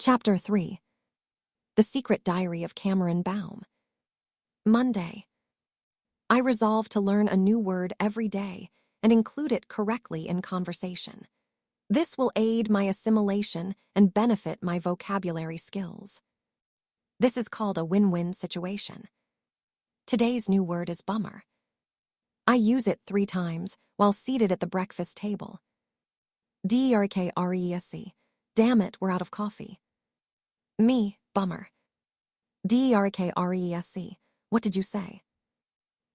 Chapter 3. The Secret Diary of Cameron Baum. Monday. I resolve to learn a new word every day and include it correctly in conversation. This will aid my assimilation and benefit my vocabulary skills. This is called a win-win situation. Today's new word is bummer. I use it 3 times while seated at the breakfast table. DERKRESC. Damn it, we're out of coffee. Me, bummer. DERKRESC. What did you say?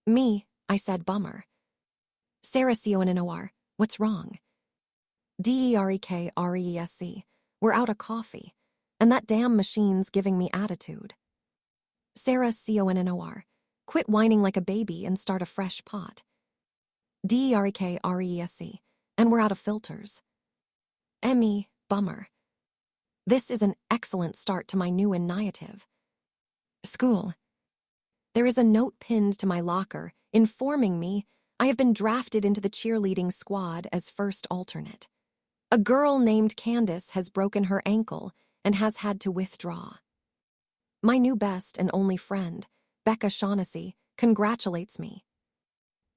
Me, I said bummer. Sarah CONNOR. What's wrong? DERKRESC. We're out of coffee, and that damn machine's giving me attitude. Sarah CONNOR. Quit whining like a baby and start a fresh pot. DERKRESC. And we're out of filters. ME, bummer. This is an excellent start to my new initiative. School. There is a note pinned to my locker informing me I have been drafted into the cheerleading squad as first alternate. A girl named Candace has broken her ankle and has had to withdraw. My new best and only friend, Becca Shaughnessy, congratulates me.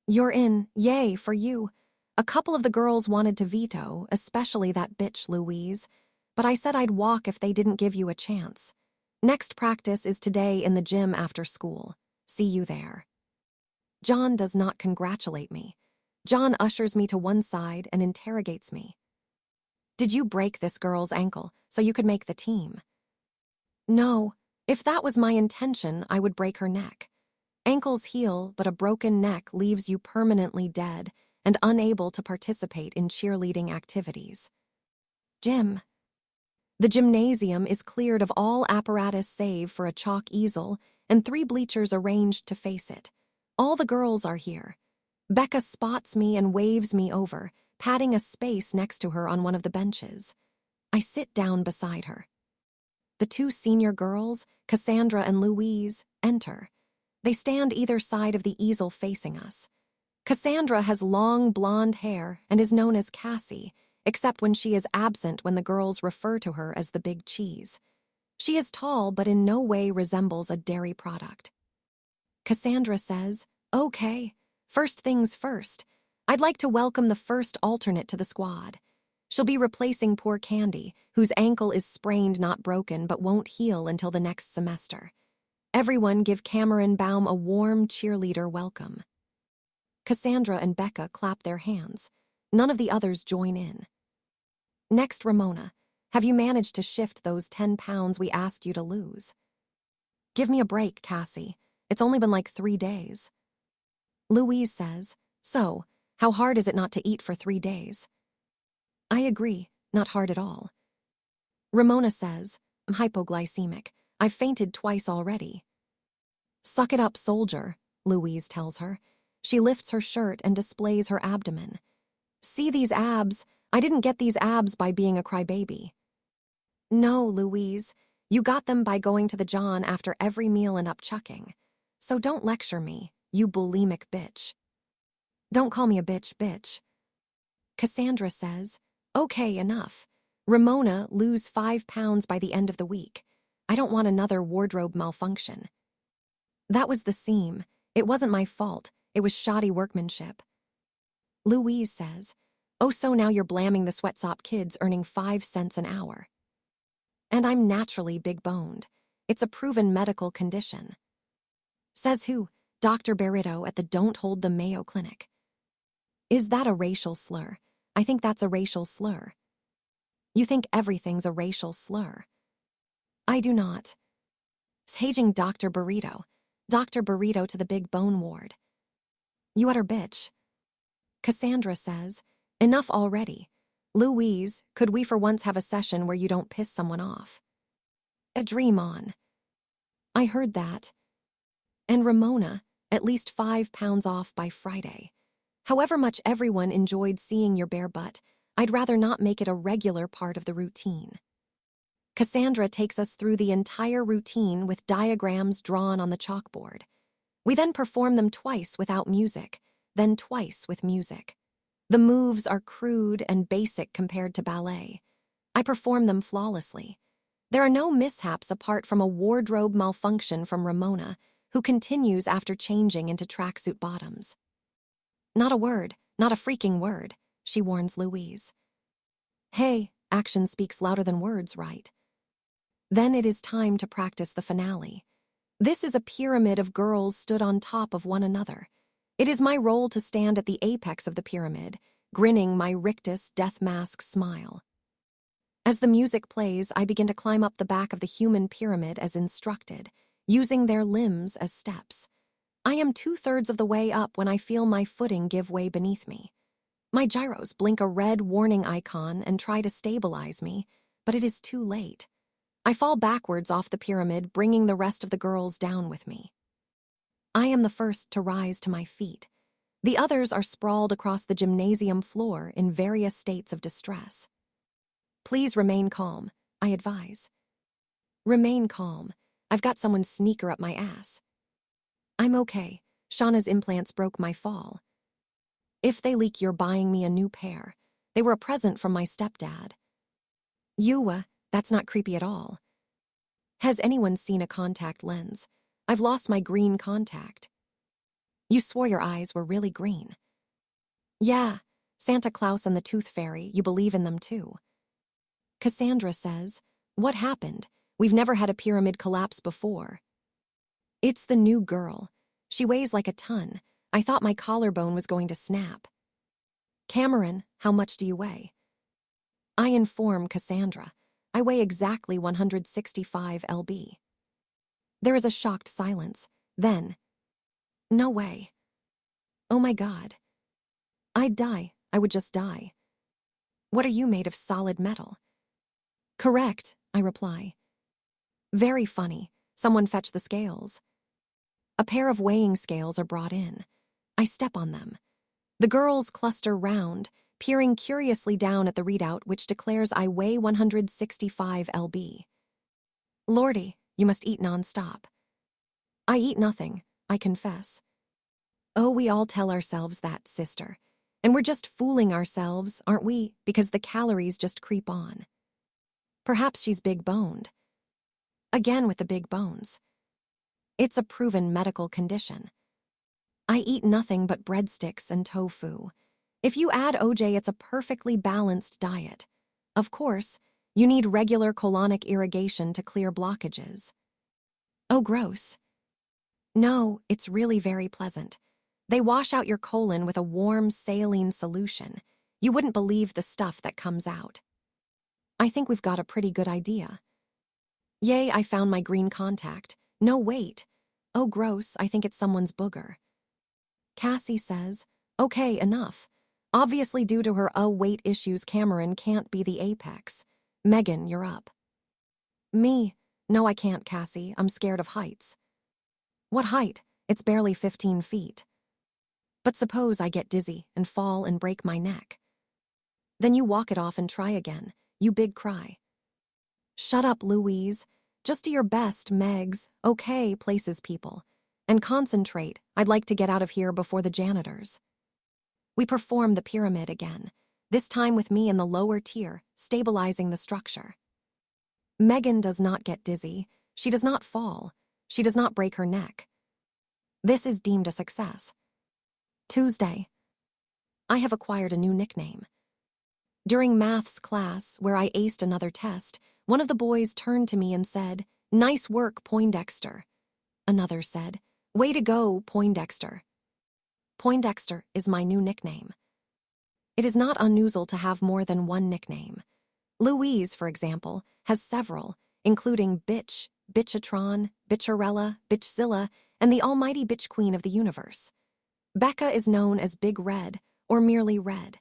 You're in, yay for you. A couple of the girls wanted to veto, especially that bitch Louise, but I said I'd walk if they didn't give you a chance. Next practice is today in the gym after school. See you there. John does not congratulate me. John ushers me to one side and interrogates me. Did you break this girl's ankle so you could make the team? No. If that was my intention, I would break her neck. Ankles heal, but a broken neck leaves you permanently dead and unable to participate in cheerleading activities. Gym. The gymnasium is cleared of all apparatus save for a chalk easel and 3 bleachers arranged to face it. All the girls are here. Becca spots me and waves me over, patting a space next to her on one of the benches. I sit down beside her. The 2 senior girls, Cassandra and Louise, enter. They stand either side of the easel facing us. Cassandra has long blonde hair and is known as Cassie, except when she is absent when the girls refer to her as the big cheese. She is tall but in no way resembles a dairy product. Cassandra says, "Okay, first things first. I'd like to welcome the first alternate to the squad. She'll be replacing poor Candy, whose ankle is sprained not broken but won't heal until the next semester. Everyone give Cameron Baum a warm cheerleader welcome." Cassandra and Becca clap their hands. None of the others join in. Next, Ramona. Have you managed to shift those 10 pounds we asked you to lose? Give me a break, Cassie. It's only been like 3 days. Louise says, so, how hard is it not to eat for 3 days? I agree, not hard at all. Ramona says, I'm hypoglycemic. I've fainted twice already. Suck it up, soldier, Louise tells her. She lifts her shirt and displays her abdomen. See these abs? I didn't get these abs by being a crybaby. No, Louise, you got them by going to the John after every meal and upchucking. So don't lecture me, you bulimic bitch. Don't call me a bitch. Cassandra says, okay, enough. Ramona, lose 5 pounds by the end of the week. I don't want another wardrobe malfunction. That was the seam. It wasn't my fault. It was shoddy workmanship. Louise says, oh, so now you're blaming the sweatshop kids earning 5 cents an hour. And I'm naturally big-boned. It's a proven medical condition. Says who? Dr. Barreto at the Don't Hold the Mayo Clinic. Is that a racial slur? I think that's a racial slur. You think everything's a racial slur. I do not. Saging Dr. Burrito. Dr. Burrito to the big bone ward. You utter bitch. Cassandra says, enough already. Louise, could we for once have a session where you don't piss someone off? A dream on. I heard that. And Ramona, at least 5 pounds off by Friday. However much everyone enjoyed seeing your bare butt, I'd rather not make it a regular part of the routine. Cassandra takes us through the entire routine with diagrams drawn on the chalkboard. We then perform them twice without music, then twice with music. The moves are crude and basic compared to ballet. I perform them flawlessly. There are no mishaps apart from a wardrobe malfunction from Ramona, who continues after changing into tracksuit bottoms. Not a word, not a freaking word, she warns Louise. Hey, action speaks louder than words, right? Then it is time to practice the finale. This is a pyramid of girls stood on top of one another. It is my role to stand at the apex of the pyramid, grinning my rictus death mask smile. As the music plays, I begin to climb up the back of the human pyramid as instructed, using their limbs as steps. I am 2/3 of the way up when I feel my footing give way beneath me. My gyros blink a red warning icon and try to stabilize me, but it is too late. I fall backwards off the pyramid, bringing the rest of the girls down with me. I am the first to rise to my feet. The others are sprawled across the gymnasium floor in various states of distress. Please remain calm, I advise. Remain calm. I've got someone's sneaker up my ass. I'm okay. Shauna's implants broke my fall. If they leak, you're buying me a new pair. They were a present from my stepdad. That's not creepy at all. Has anyone seen a contact lens? I've lost my green contact. You swore your eyes were really green. Yeah, Santa Claus and the Tooth Fairy, you believe in them too. Cassandra says, what happened? We've never had a pyramid collapse before. It's the new girl. She weighs like a ton. I thought my collarbone was going to snap. Cameron, how much do you weigh? I inform Cassandra. I weigh exactly 165 lb. There is a shocked silence. Then, no way. Oh my God. I'd die. I would just die. What are you made of, solid metal? Correct, I reply. Very funny. Someone fetch the scales. A pair of weighing scales are brought in. I step on them. The girls cluster round, peering curiously down at the readout, which declares I weigh 165 lb. Lordy, you must eat nonstop. I eat nothing, I confess. Oh, we all tell ourselves that, sister. And we're just fooling ourselves, aren't we? Because the calories just creep on. Perhaps she's big-boned. Again with the big bones. It's a proven medical condition. I eat nothing but breadsticks and tofu. If you add OJ, it's a perfectly balanced diet. Of course, you need regular colonic irrigation to clear blockages. Oh, gross. No, it's really very pleasant. They wash out your colon with a warm saline solution. You wouldn't believe the stuff that comes out. I think we've got a pretty good idea. Yay, I found my green contact. No, wait. Oh, gross, I think it's someone's booger. Cassie says, okay, enough. Obviously, due to her weight issues, Cameron can't be the apex. Megan, you're up. Me? No, I can't, Cassie. I'm scared of heights. What height? It's barely 15 feet. But suppose I get dizzy and fall and break my neck. Then you walk it off and try again. You big cry. Shut up, Louise. Just do your best, Megs. Okay, places people. And concentrate. I'd like to get out of here before the janitors. We perform the pyramid again, this time with me in the lower tier, stabilizing the structure. Megan does not get dizzy. She does not fall. She does not break her neck. This is deemed a success. Tuesday. I have acquired a new nickname. During maths class, where I aced another test, one of the boys turned to me and said, "Nice work, Poindexter." Another said, "Way to go, Poindexter." Poindexter is my new nickname. It is not unusual to have more than one nickname. Louise, for example, has several, including Bitch, Bitchatron, Bitcharella, Bitchzilla, and the almighty Bitch Queen of the universe. Becca is known as Big Red, or merely Red.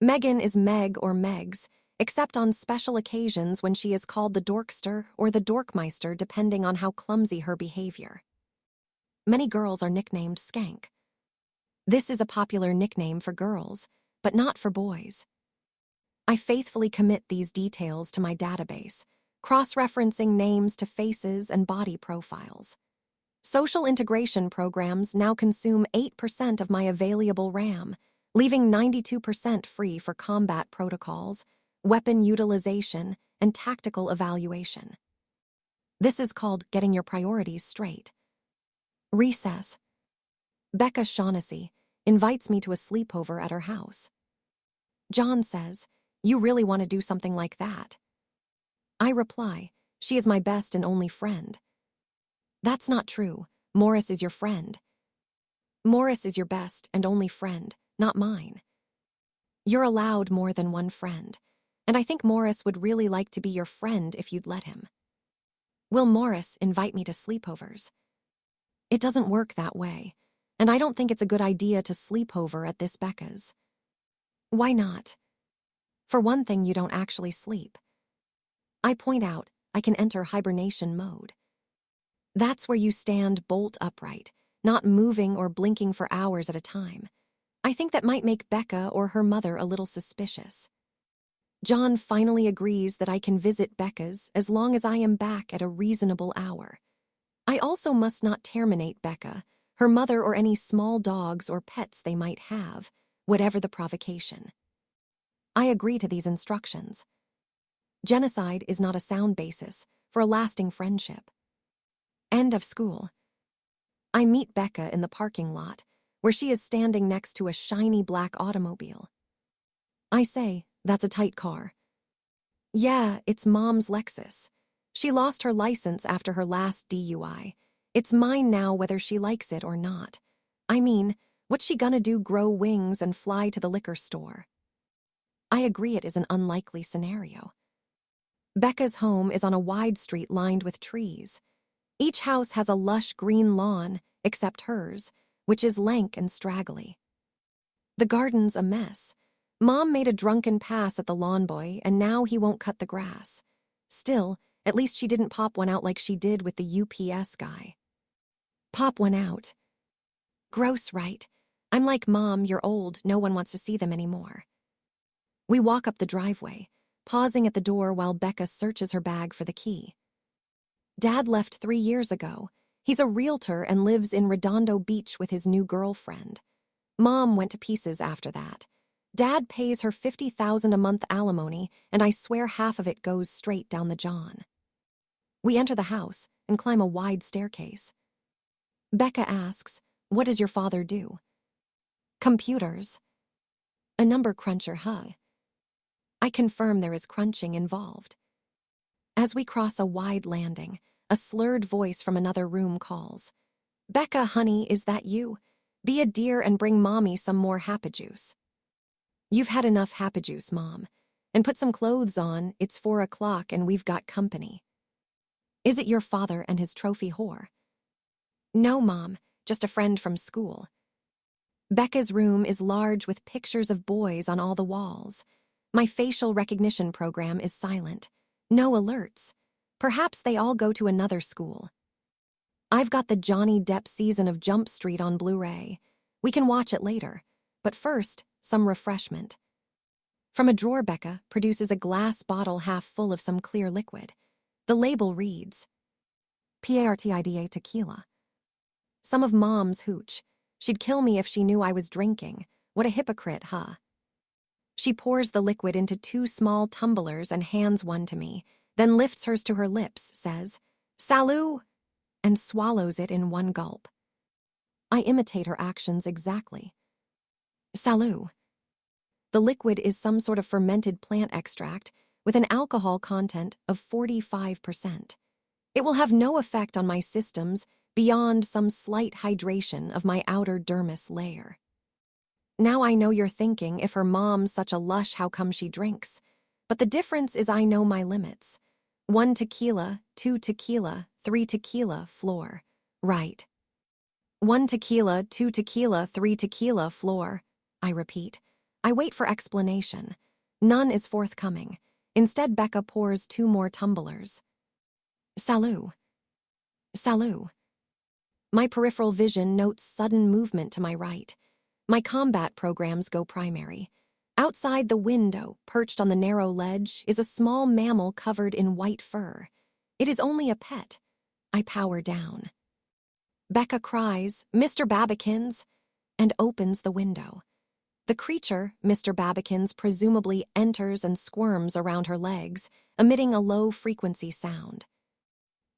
Megan is Meg or Megs, except on special occasions when she is called the Dorkster or the Dorkmeister, depending on how clumsy her behavior. Many girls are nicknamed Skank. This is a popular nickname for girls, but not for boys. I faithfully commit these details to my database, cross-referencing names to faces and body profiles. Social integration programs now consume 8% of my available RAM, leaving 92% free for combat protocols, weapon utilization, and tactical evaluation. This is called getting your priorities straight. Recess. Becca Shaughnessy invites me to a sleepover at her house. John says, "You really want to do something like that?" I reply, "She is my best and only friend." "That's not true. Morris is your friend." "Morris is your best and only friend, not mine." "You're allowed more than one friend, and I think Morris would really like to be your friend if you'd let him." "Will Morris invite me to sleepovers?" "It doesn't work that way, and I don't think it's a good idea to sleep over at this Becca's." "Why not?" "For one thing, you don't actually sleep." I point out I can enter hibernation mode. That's where you stand bolt upright, not moving or blinking for hours at a time. I think that might make Becca or her mother a little suspicious. John finally agrees that I can visit Becca's as long as I am back at a reasonable hour. I also must not terminate Becca, her mother, or any small dogs or pets they might have, whatever the provocation. I agree to these instructions. Genocide is not a sound basis for a lasting friendship. End of school. I meet Becca in the parking lot, where she is standing next to a shiny black automobile. I say, "That's a tight car." "Yeah, it's Mom's Lexus. She lost her license after her last DUI. It's mine now whether she likes it or not. I mean, what's she gonna do, grow wings and fly to the liquor store?" I agree it is an unlikely scenario. Becca's home is on a wide street lined with trees. Each house has a lush green lawn, except hers, which is lank and straggly. The garden's a mess. Mom made a drunken pass at the lawn boy, and now he won't cut the grass. Still, at least she didn't pop one out like she did with the UPS guy. Pop one out. Gross, right? I'm like, "Mom, you're old, no one wants to see them anymore." We walk up the driveway, pausing at the door while Becca searches her bag for the key. "Dad left 3 years ago. He's a realtor and lives in Redondo Beach with his new girlfriend. Mom went to pieces after that. Dad pays her $50,000 a month alimony, and I swear half of it goes straight down the John." We enter the house and climb a wide staircase. Becca asks, "What does your father do?" "Computers." "A number cruncher, huh?" I confirm there is crunching involved. As we cross a wide landing, a slurred voice from another room calls, "Becca, honey, is that you? Be a dear and bring Mommy some more Happy-Juice." "You've had enough Happy-Juice, Mom. And put some clothes on, it's 4 o'clock and we've got company." "Is it your father and his trophy whore?" "No, Mom, just a friend from school." Becca's room is large with pictures of boys on all the walls. My facial recognition program is silent. No alerts. Perhaps they all go to another school. I've got the Johnny Depp season of Jump Street on Blu-ray. We can watch it later. But first, some refreshment. From a drawer, Becca produces a glass bottle half full of some clear liquid. The label reads, "Pjazz tequila." Some of Mom's hooch. She'd kill me if she knew I was drinking. What a hypocrite, huh? She pours the liquid into 2 small tumblers and hands one to me, then lifts hers to her lips, says, "Salut," and swallows it in one gulp. I imitate her actions exactly. Salut. The liquid is some sort of fermented plant extract with an alcohol content of 45%. It will have no effect on my systems beyond some slight hydration of my outer dermis layer. Now I know you're thinking, if her mom's such a lush, how come she drinks? But the difference is I know my limits. 1 tequila, 2 tequila, 3 tequila, floor. Right. 1 tequila, 2 tequila, 3 tequila, floor. I repeat. I wait for explanation. None is forthcoming. Instead, Becca pours 2 more tumblers. Salut. Salut. My peripheral vision notes sudden movement to my right. My combat programs go primary. Outside the window, perched on the narrow ledge, is a small mammal covered in white fur. It is only a pet. I power down. Becca cries, "Mr. Babbikins," and opens the window. The creature, Mr. Babbikins, presumably enters and squirms around her legs, emitting a low-frequency sound.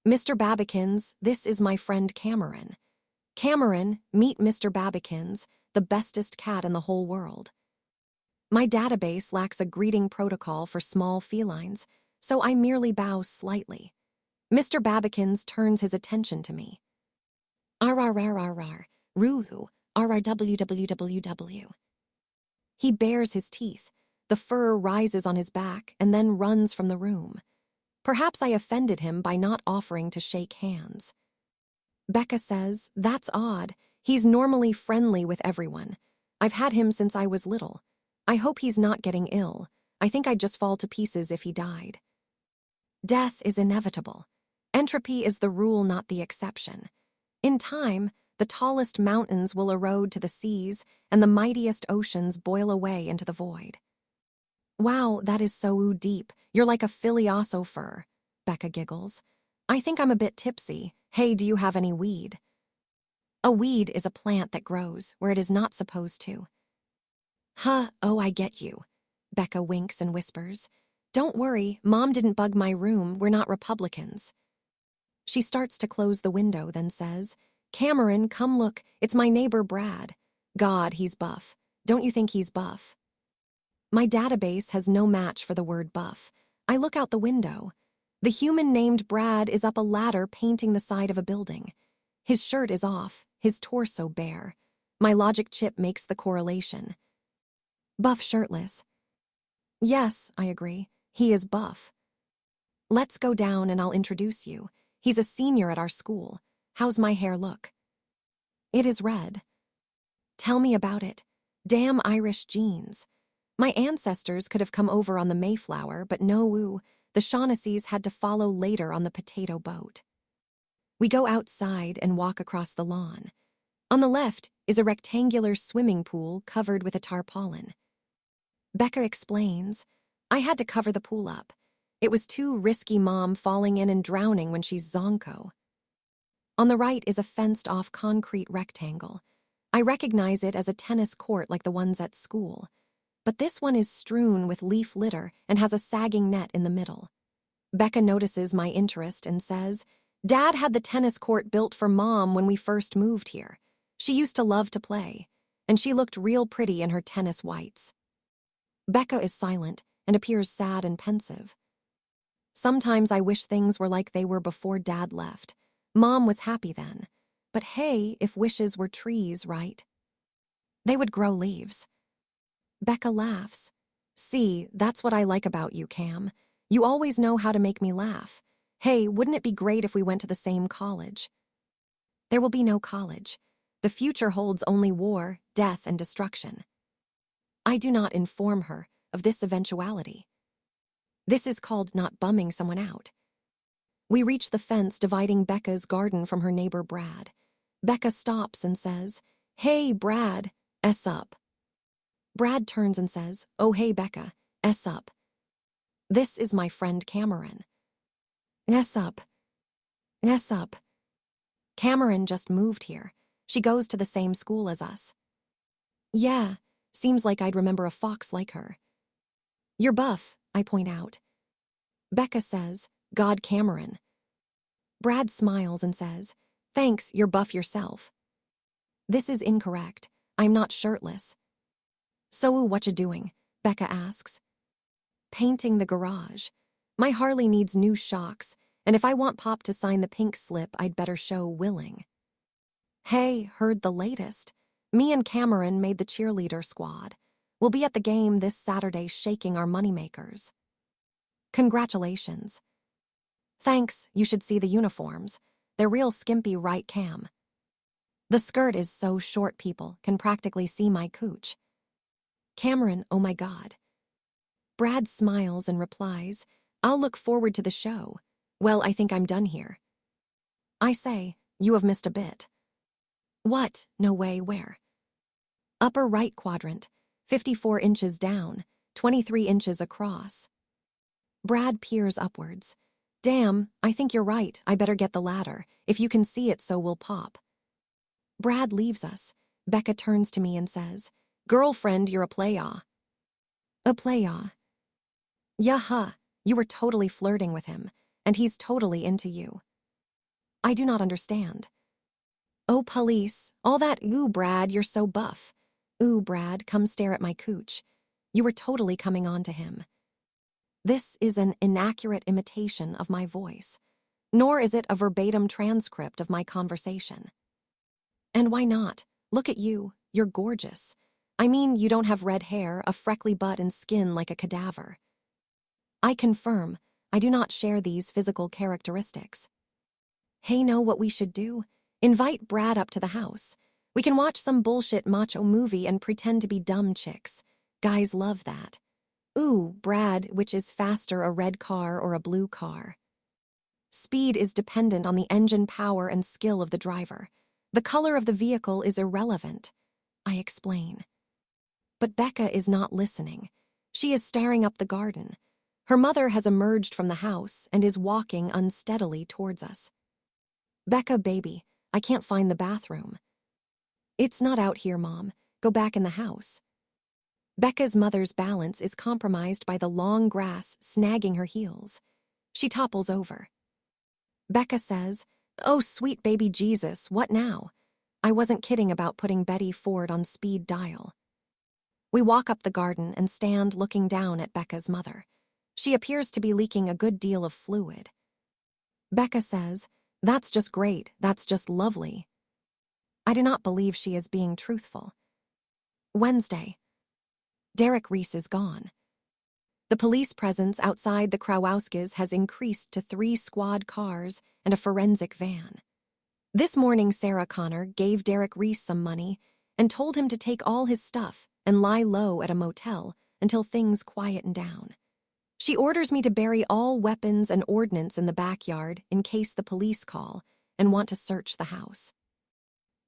Mr. Babbikins, this is my friend Cameron. Cameron, meet Mr. Babbikins, the bestest cat in the whole world. My database lacks a greeting protocol for small felines, so I merely bow slightly. Mr. Babbikins turns his attention to me. Arrarararrar, Ruzu, rrwww. He bares his teeth. The fur rises on his back and then runs from the room. Perhaps I offended him by not offering to shake hands. Becca says, that's odd. He's normally friendly with everyone. I've had him since I was little. I hope he's not getting ill. I think I'd just fall to pieces if he died. Death is inevitable. Entropy is the rule, not the exception. In time, the tallest mountains will erode to the seas and the mightiest oceans boil away into the void. Wow, that is so deep. You're like a philosopher, Becca giggles. I think I'm a bit tipsy. Hey, do you have any weed? A weed is a plant that grows where it is not supposed to. Huh, oh, I get you. Becca winks and whispers. Don't worry, Mom didn't bug my room. We're not Republicans. She starts to close the window, then says, Cameron, come look. It's my neighbor Brad. God, he's buff. Don't you think he's buff? My database has no match for the word buff. I look out the window. The human named Brad is up a ladder painting the side of a building. His shirt is off, his torso bare. My logic chip makes the correlation. Buff shirtless. Yes, I agree. He is buff. Let's go down and I'll introduce you. He's a senior at our school. How's my hair look? It is red. Tell me about it. Damn Irish genes. My ancestors could have come over on the Mayflower, but no, the Shaughnessy's had to follow later on the potato boat. We go outside and walk across the lawn. On the left is a rectangular swimming pool covered with a tarpaulin. Becca explains, I had to cover the pool up. It was too risky, Mom falling in and drowning when she's zonko. On the right is a fenced-off concrete rectangle. I recognize it as a tennis court like the ones at school. But this one is strewn with leaf litter and has a sagging net in the middle. Becca notices my interest and says, Dad had the tennis court built for Mom when we first moved here. She used to love to play, and she looked real pretty in her tennis whites. Becca is silent and appears sad and pensive. Sometimes I wish things were like they were before Dad left. Mom was happy then. But hey, if wishes were trees, right? They would grow leaves. Becca laughs. See, that's what I like about you, Cam. You always know how to make me laugh. Hey, wouldn't it be great if we went to the same college? There will be no college. The future holds only war, death, and destruction. I do not inform her of this eventuality. This is called not bumming someone out. We reach the fence dividing Becca's garden from her neighbor Brad. Becca stops and says, Hey, Brad, S up. Brad turns and says, Oh, hey, Becca, S up. This is my friend Cameron. S up. S up. Cameron just moved here. She goes to the same school as us. Yeah, seems like I'd remember a fox like her. You're buff, I point out. Becca says, God, Cameron. Brad smiles and says, Thanks, you're buff yourself. This is incorrect. I'm not shirtless. So what you doing? Becca asks. Painting the garage. My Harley needs new shocks, and if I want Pop to sign the pink slip, I'd better show willing. Hey, heard the latest. Me and Cameron made the cheerleader squad. We'll be at the game this Saturday shaking our moneymakers. Congratulations. Thanks, you should see the uniforms. They're real skimpy, right, Cam? The skirt is so short people can practically see my cooch. Cameron, oh my God. Brad smiles and replies, I'll look forward to the show. Well, I think I'm done here. I say, you have missed a bit. What? No way, where? Upper right quadrant, 54 inches down, 23 inches across. Brad peers upwards. Damn, I think you're right. I better get the ladder. If you can see it, so will Pop. Brad leaves us. Becca turns to me and says, Girlfriend, you're a playa. A playa. Yaha, you were totally flirting with him, and he's totally into you. I do not understand. Oh, police, all that, ooh, Brad, you're so buff. Ooh, Brad, come stare at my cooch. You were totally coming on to him. This is an inaccurate imitation of my voice, nor is it a verbatim transcript of my conversation. And why not? Look at you, you're gorgeous. I mean, you don't have red hair, a freckly butt, and skin like a cadaver. I confirm, I do not share these physical characteristics. Hey, know what we should do? Invite Brad up to the house. We can watch some bullshit macho movie and pretend to be dumb chicks. Guys love that. Ooh, Brad, which is faster, a red car or a blue car? Speed is dependent on the engine power and skill of the driver. The color of the vehicle is irrelevant, I explain. But Becca is not listening. She is staring up the garden. Her mother has emerged from the house and is walking unsteadily towards us. Becca, baby, I can't find the bathroom. It's not out here, Mom. Go back in the house. Becca's mother's balance is compromised by the long grass snagging her heels. She topples over. Becca says, "Oh, sweet baby Jesus, what now?" I wasn't kidding about putting Betty Ford on speed dial. We walk up the garden and stand looking down at Becca's mother. She appears to be leaking a good deal of fluid. Becca says, "That's just great, that's just lovely." I do not believe she is being truthful. Wednesday. Derek Reese is gone. The police presence outside the Krowowskis has increased to 3 squad cars and a forensic van. This morning, Sarah Connor gave Derek Reese some money and told him to take all his stuff and lie low at a motel until things quieten down. She orders me to bury all weapons and ordnance in the backyard in case the police call and want to search the house.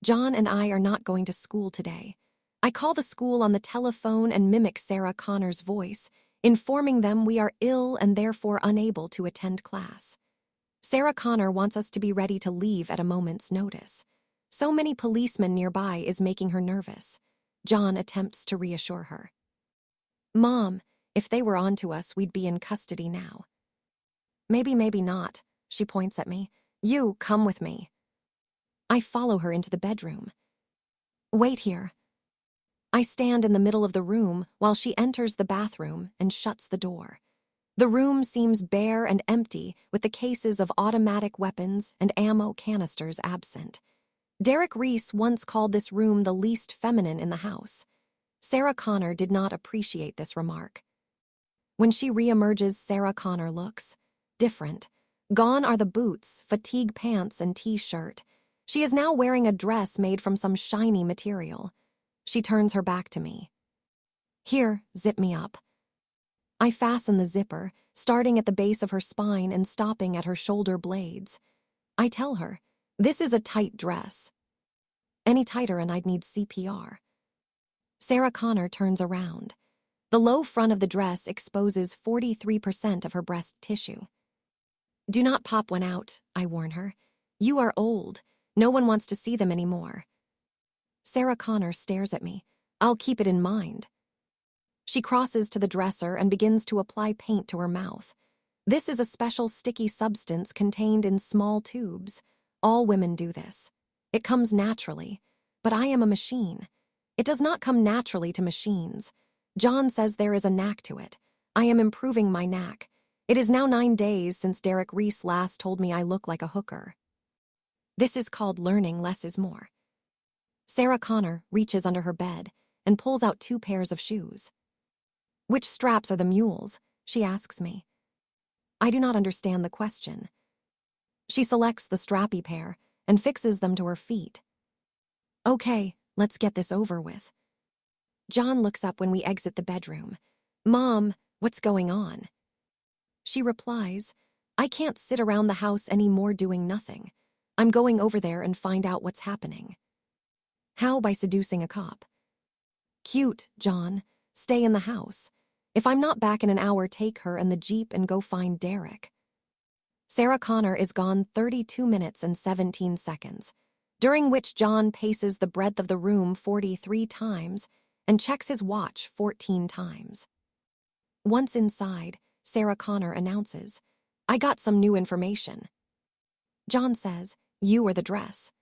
John and I are not going to school today. I call the school on the telephone and mimic Sarah Connor's voice, informing them we are ill and therefore unable to attend class. Sarah Connor wants us to be ready to leave at a moment's notice. So many policemen nearby is making her nervous. John attempts to reassure her. Mom, if they were onto us, we'd be in custody now. Maybe, maybe not, she points at me. You, come with me. I follow her into the bedroom. Wait here. I stand in the middle of the room while she enters the bathroom and shuts the door. The room seems bare and empty, with the cases of automatic weapons and ammo canisters absent. Derek Reese once called this room the least feminine in the house. Sarah Connor did not appreciate this remark. When she reemerges, Sarah Connor looks different. Gone are the boots, fatigue pants, and t-shirt. She is now wearing a dress made from some shiny material. She turns her back to me. Here, zip me up. I fasten the zipper, starting at the base of her spine and stopping at her shoulder blades. I tell her, this is a tight dress. Any tighter and I'd need CPR. Sarah Connor turns around. The low front of the dress exposes 43% of her breast tissue. Do not pop one out, I warn her. You are old. No one wants to see them anymore. Sarah Connor stares at me. I'll keep it in mind. She crosses to the dresser and begins to apply paint to her mouth. This is a special sticky substance contained in small tubes. All women do this. It comes naturally, but I am a machine. It does not come naturally to machines. John says there is a knack to it. I am improving my knack. It is now 9 days since Derek Reese last told me I look like a hooker. This is called learning less is more. Sarah Connor reaches under her bed and pulls out 2 pairs of shoes. Which straps are the mules? She asks me. I do not understand the question. She selects the strappy pair and fixes them to her feet. Okay, let's get this over with. John looks up when we exit the bedroom. Mom, what's going on? She replies, I can't sit around the house anymore doing nothing. I'm going over there and find out what's happening. How? By seducing a cop. Cute, John. Stay in the house. If I'm not back in an hour, take her and the Jeep and go find Derek. Sarah Connor is gone 32 minutes and 17 seconds, during which John paces the breadth of the room 43 times and checks his watch 14 times. Once inside, Sarah Connor announces, "I got some new information." John says, "You or the dress."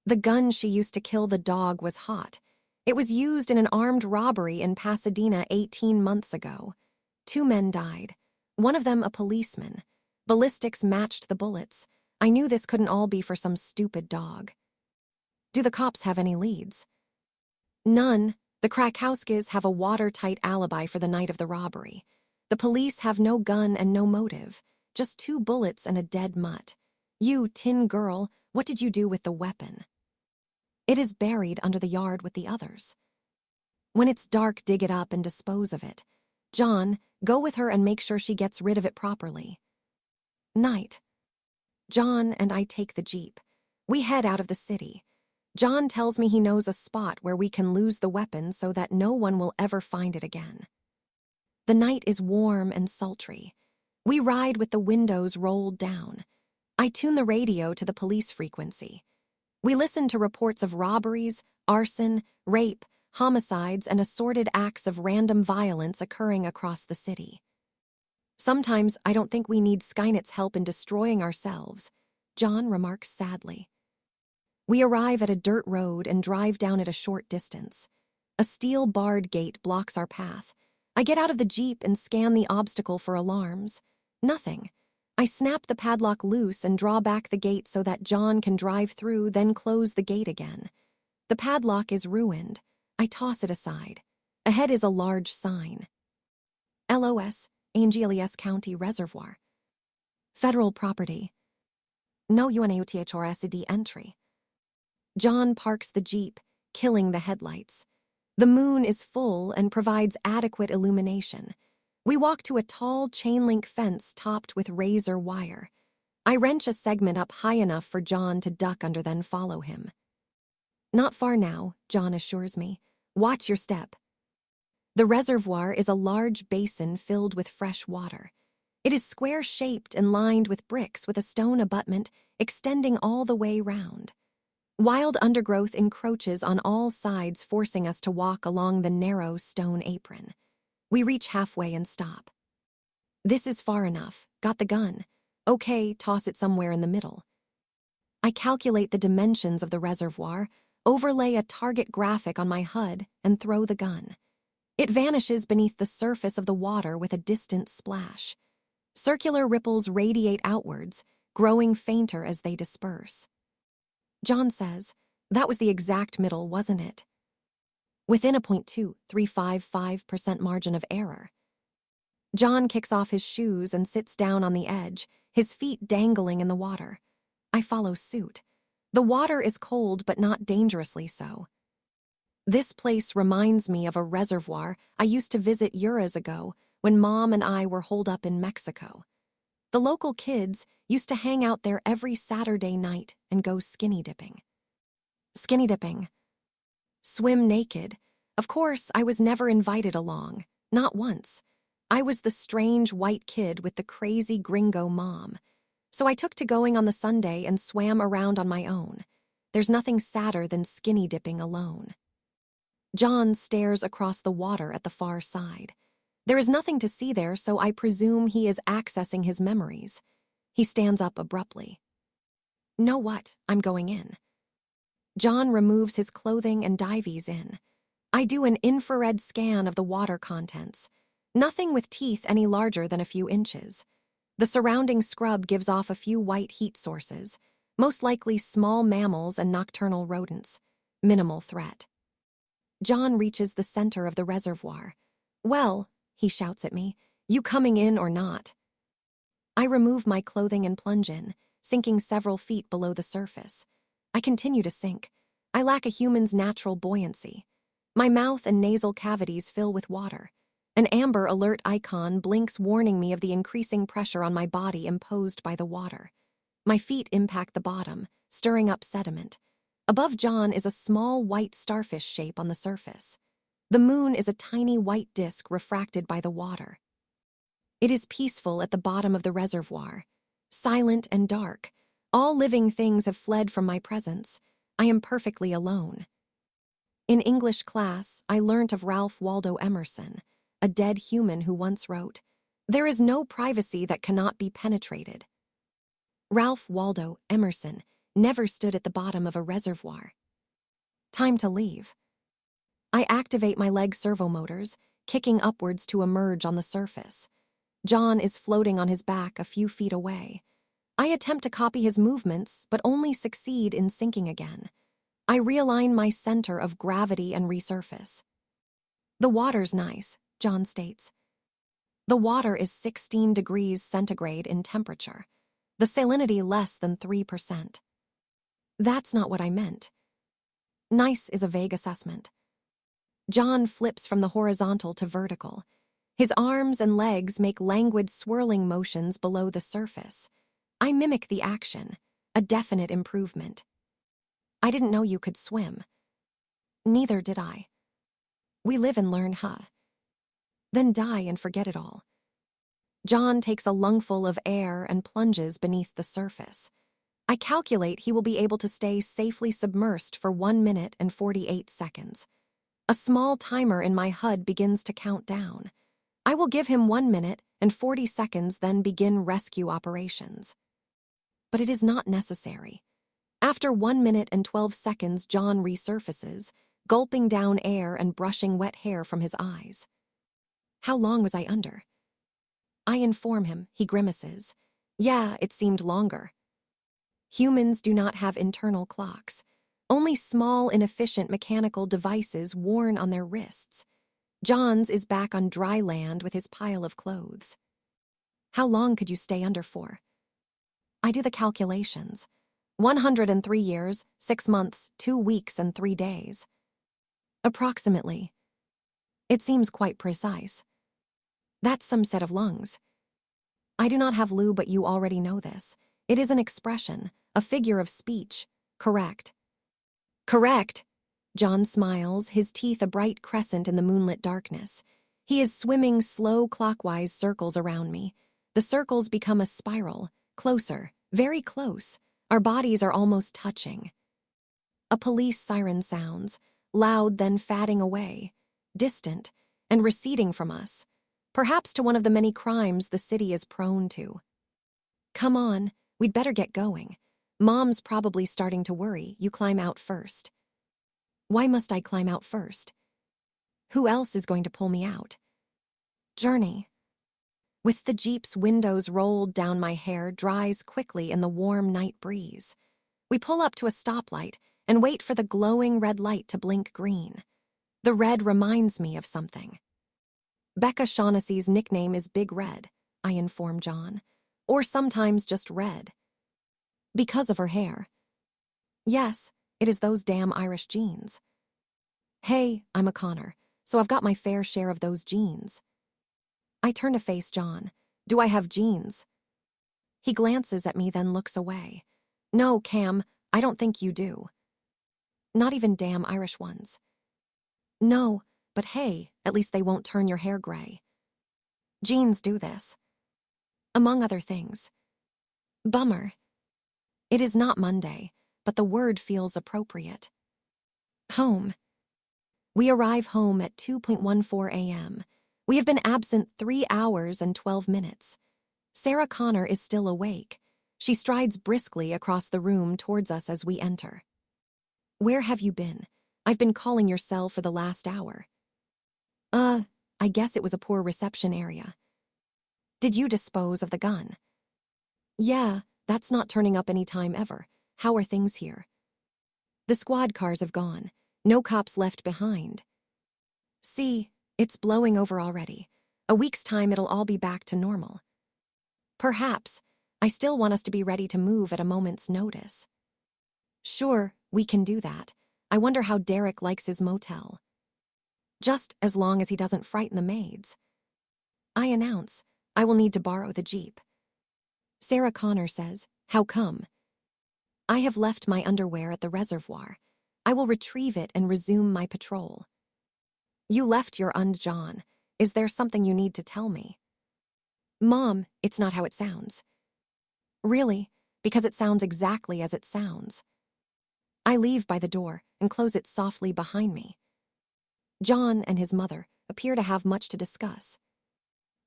The gun she used to kill the dog was hot. It was used in an armed robbery in Pasadena 18 months ago. 2 men died, one of them a policeman. Ballistics matched the bullets. I knew this couldn't all be for some stupid dog. Do the cops have any leads? None. The Krakowskis have a watertight alibi for the night of the robbery. The police have no gun and no motive, just 2 bullets and a dead mutt. You, tin girl, what did you do with the weapon? It is buried under the yard with the others. When it's dark, dig it up and dispose of it. John, go with her and make sure she gets rid of it properly. Night. John and I take the Jeep. We head out of the city. John tells me he knows a spot where we can lose the weapon so that no one will ever find it again. The night is warm and sultry. We ride with the windows rolled down. I tune the radio to the police frequency. We listen to reports of robberies, arson, rape, homicides, and assorted acts of random violence occurring across the city. Sometimes I don't think we need Skynet's help in destroying ourselves, John remarks sadly. We arrive at a dirt road and drive down at a short distance. A steel-barred gate blocks our path. I get out of the Jeep and scan the obstacle for alarms. Nothing. I snap the padlock loose and draw back the gate so that John can drive through, then close the gate again. The padlock is ruined. I toss it aside. Ahead is a large sign. LOS, Angeles County Reservoir. Federal property. No UNAUTHRSD entry. John parks the Jeep, killing the headlights. The moon is full and provides adequate illumination. We walk to a tall chain-link fence topped with razor wire. I wrench a segment up high enough for John to duck under, then follow him. Not far now, John assures me. Watch your step. The reservoir is a large basin filled with fresh water. It is square-shaped and lined with bricks with a stone abutment extending all the way round. Wild undergrowth encroaches on all sides, forcing us to walk along the narrow stone apron. We reach halfway and stop. This is far enough. Got the gun. Okay, toss it somewhere in the middle. I calculate the dimensions of the reservoir, overlay a target graphic on my HUD, and throw the gun. It vanishes beneath the surface of the water with a distant splash. Circular ripples radiate outwards, growing fainter as they disperse. John says, "That was the exact middle, wasn't it?" Within a 0.2355% margin of error. John kicks off his shoes and sits down on the edge, his feet dangling in the water. I follow suit. The water is cold, but not dangerously so. This place reminds me of a reservoir I used to visit years ago when Mom and I were holed up in Mexico. The local kids used to hang out there every Saturday night and go skinny dipping. Skinny dipping. Swim naked. Of course, I was never invited along, not once. I was the strange white kid with the crazy gringo mom. So I took to going on the Sunday and swam around on my own. There's nothing sadder than skinny dipping alone. John stares across the water at the far side. There is nothing to see there, so I presume he is accessing his memories. He stands up abruptly. Know what? I'm going in. John removes his clothing and dives in. I do an infrared scan of the water contents. Nothing with teeth any larger than a few inches. The surrounding scrub gives off a few white heat sources, most likely small mammals and nocturnal rodents. Minimal threat. John reaches the center of the reservoir. Well, he shouts at me, you coming in or not? I remove my clothing and plunge in, sinking several feet below the surface. I continue to sink. I lack a human's natural buoyancy. My mouth and nasal cavities fill with water. An amber alert icon blinks, warning me of the increasing pressure on my body imposed by the water. My feet impact the bottom, stirring up sediment. Above John is a small white starfish shape on the surface. The moon is a tiny white disk refracted by the water. It is peaceful at the bottom of the reservoir, silent and dark. All living things have fled from my presence. I am perfectly alone. In English class, I learnt of Ralph Waldo Emerson, a dead human who once wrote, "There is no privacy that cannot be penetrated." Ralph Waldo Emerson never stood at the bottom of a reservoir. Time to leave. I activate my leg servomotors, kicking upwards to emerge on the surface. John is floating on his back a few feet away. I attempt to copy his movements, but only succeed in sinking again. I realign my center of gravity and resurface. "The water's nice," John states. The water is 16 degrees centigrade in temperature. The salinity less than 3%. That's not what I meant. Nice is a vague assessment. John flips from the horizontal to vertical. His arms and legs make languid swirling motions below the surface. I mimic the action, a definite improvement. "I didn't know you could swim." "Neither did I." "We live and learn, huh? Then die and forget it all." John takes a lungful of air and plunges beneath the surface. I calculate he will be able to stay safely submersed for 1 minute and 48 seconds. A small timer in my HUD begins to count down. I will give him 1 minute and 40 seconds, then begin rescue operations. But it is not necessary. After 1 minute and 12 seconds, John resurfaces, gulping down air and brushing wet hair from his eyes. "How long was I under?" I inform him. He grimaces. "Yeah, it seemed longer." Humans do not have internal clocks, only small, inefficient mechanical devices worn on their wrists. John's is back on dry land with his pile of clothes. "How long could you stay under for?" I do the calculations. 103 years, 6 months, 2 weeks, and 3 days. Approximately. It seems quite precise. That's some set of lungs. I do not have Lou, but you already know this. It is an expression, a figure of speech. Correct. Correct. John smiles, his teeth a bright crescent in the moonlit darkness. He is swimming slow clockwise circles around me. The circles become a spiral, closer, very close. Our bodies are almost touching. A police siren sounds, loud then fading away, distant, and receding from us, perhaps to one of the many crimes the city is prone to. "Come on, we'd better get going. Mom's probably starting to worry. You climb out first." Why must I climb out first? Who else is going to pull me out? Journey. With the Jeep's windows rolled down, my hair dries quickly in the warm night breeze. We pull up to a stoplight and wait for the glowing red light to blink green. The red reminds me of something. Becca Shaughnessy's nickname is Big Red, I inform John, or sometimes just Red. Because of her hair. Yes, it is those damn Irish genes. Hey, I'm a Connor, so I've got my fair share of those genes. I turn to face John. Do I have genes? He glances at me, then looks away. No, Cam, I don't think you do. Not even damn Irish ones. No, but hey, at least they won't turn your hair gray. Genes do this. Among other things. Bummer. It is not Monday, but the word feels appropriate. Home. We arrive home at 2:14 a.m. We have been absent 3 hours and 12 minutes. Sarah Connor is still awake. She strides briskly across the room towards us as we enter. Where have you been? I've been calling your cell for the last hour. I guess it was a poor reception area. Did you dispose of the gun? Yeah, that's not turning up any time ever. How are things here? The squad cars have gone. No cops left behind. See, it's blowing over already. A week's time it'll all be back to normal. Perhaps. I still want us to be ready to move at a moment's notice. Sure, we can do that. I wonder how Derek likes his motel. Just as long as he doesn't frighten the maids. I announce, I will need to borrow the Jeep. Sarah Connor says, how come? I have left my underwear at the reservoir. I will retrieve it and resume my patrol. You left your John. Is there something you need to tell me? Mom, it's not how it sounds. Really? Because it sounds exactly as it sounds. I leave by the door and close it softly behind me. John and his mother appear to have much to discuss.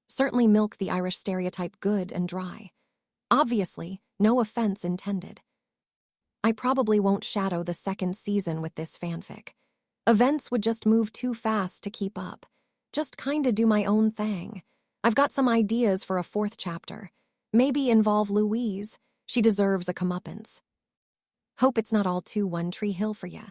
Certainly milk the Irish stereotype good and dry. Obviously, no offense intended. I probably won't shadow the second season with this fanfic. Events would just move too fast to keep up. Just kinda do my own thing. I've got some ideas for a fourth chapter. Maybe involve Louise. She deserves a comeuppance. Hope it's not all too One Tree Hill for ya.